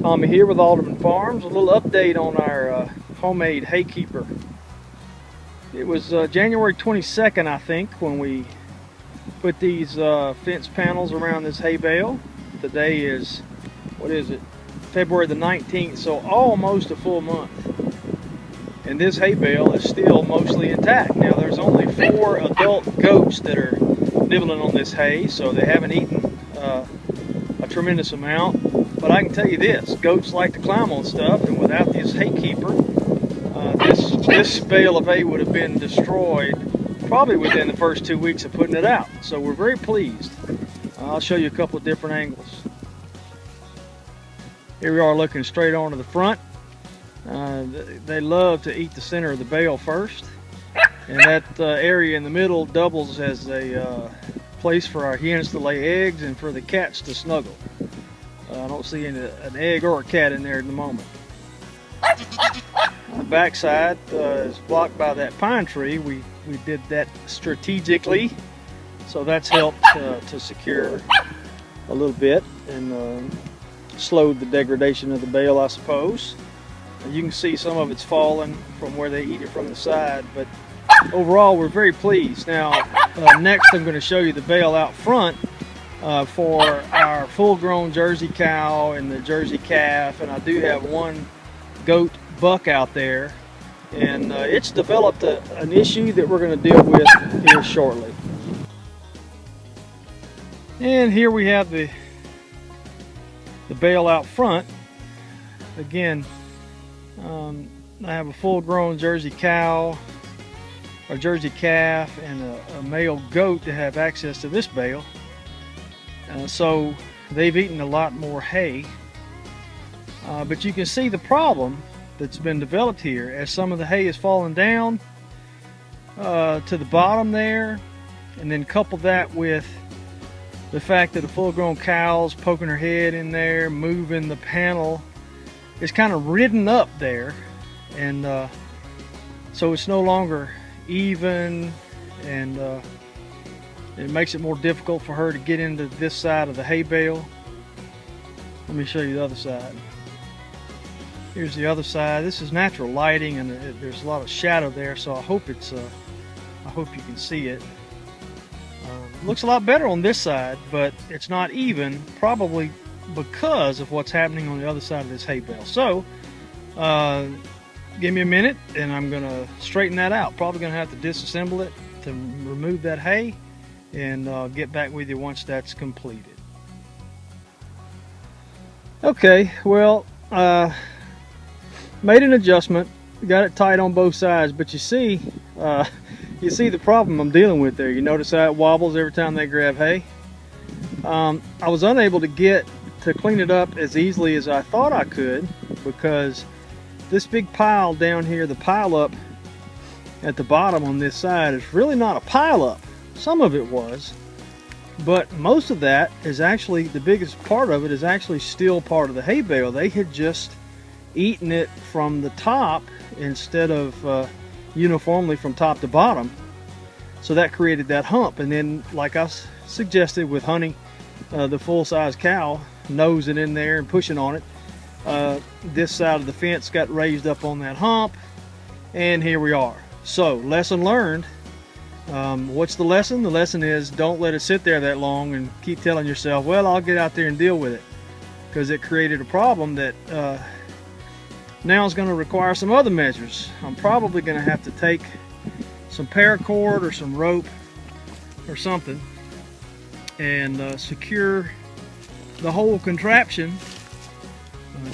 Tommy here with Alderman Farms. A little update on our homemade hay keeper. It was January 22nd, I think, when we put these fence panels around this hay bale. Today is, what is it, February the 19th, so almost a full month. And this hay bale is still mostly intact. Now there's only 4 adult goats that are nibbling on this hay, so they haven't eaten a tremendous amount. But I can tell you this, goats like to climb on stuff, and without this hay keeper, this bale of hay would have been destroyed probably within the first 2 weeks of putting it out. So we're very pleased. I'll show you a couple of different angles. Here we are looking straight onto the front. They love to eat the center of the bale first, and that area in the middle doubles as a place for our hens to lay eggs and for the cats to snuggle. I don't see an egg or a cat in there at the moment. The back side is blocked by that pine tree. We did that strategically, so that's helped to secure a little bit and slowed the degradation of the bale, I suppose. You can see some of it's fallen from where they eat it from the side, but overall we're very pleased. Now next I'm going to show you the bale out front for our full-grown Jersey cow and the Jersey calf, and I do have one goat buck out there, and it's developed an issue that we're going to deal with here shortly. And here we have the bale out front. Again, I have a full-grown Jersey cow or Jersey calf and a male goat that have access to this bale. So they've eaten a lot more hay, but you can see the problem that's been developed here as some of the hay is falling down to the bottom there, and then couple that with the fact that the full-grown cow's poking her head in there, moving the panel. It's kind of ridden up there, and so it's no longer even, and it makes it more difficult for her to get into this side of the hay bale. Let me show you the other side. Here's the other side. This is natural lighting, and there's a lot of shadow there, so I hope you can see it. Looks a lot better on this side, but it's not even, probably because of what's happening on the other side of this hay bale. So give me a minute and I'm gonna straighten that out. Probably gonna have to disassemble it to remove that hay, and get back with you once that's completed. Okay, well, made an adjustment, got it tight on both sides, but you see the problem I'm dealing with there. You notice how it wobbles every time they grab hay. I was unable to clean it up as easily as I thought I could, because this big pile down here, the pile up at the bottom on this side, is really not a pile up. Some of it was, but most of that is actually, the biggest part of it is actually still part of the hay bale. They had just eaten it from the top instead of uniformly from top to bottom, so that created that hump. And then, like I suggested with Honey, the full-size cow, nosing in there and pushing on it, this side of the fence got raised up on that hump, and here we are. So, lesson learned. What's the lesson? The lesson is, don't let it sit there that long and keep telling yourself, well, I'll get out there and deal with it, because it created a problem that now is going to require some other measures. I'm probably going to have to take some paracord or some rope or something and secure the whole contraption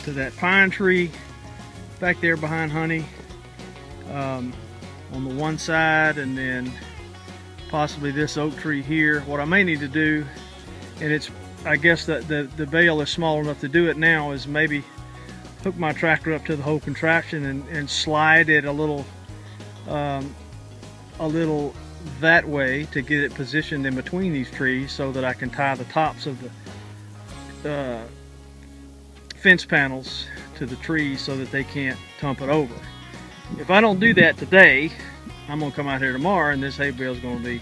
to that pine tree back there behind Honey, on the one side, and then possibly this oak tree here. What I may need to do, and I guess that the bale is small enough to do it now, is maybe hook my tractor up to the whole contraption and slide it a little that way to get it positioned in between these trees, so that I can tie the tops of the fence panels to the trees so that they can't tump it over. If I don't do that today, I'm gonna come out here tomorrow and this hay bale is gonna be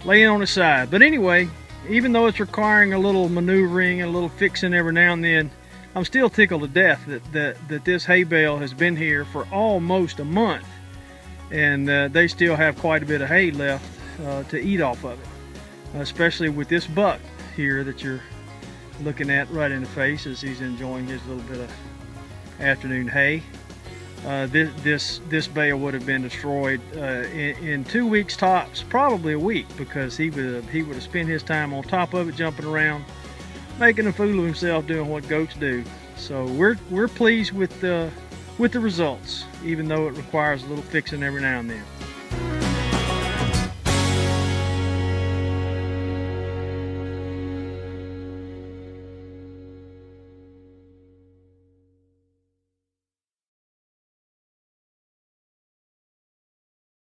laying on its side. But anyway, even though it's requiring a little maneuvering and a little fixing every now and then, I'm still tickled to death that this hay bale has been here for almost a month, and they still have quite a bit of hay left to eat off of it, especially with this buck here that you're looking at right in the face as he's enjoying his little bit of afternoon hay. This bale would have been destroyed in 2 weeks tops, probably a week, because he would have spent his time on top of it, jumping around, making a fool of himself, doing what goats do. So we're pleased with the results, even though it requires a little fixing every now and then.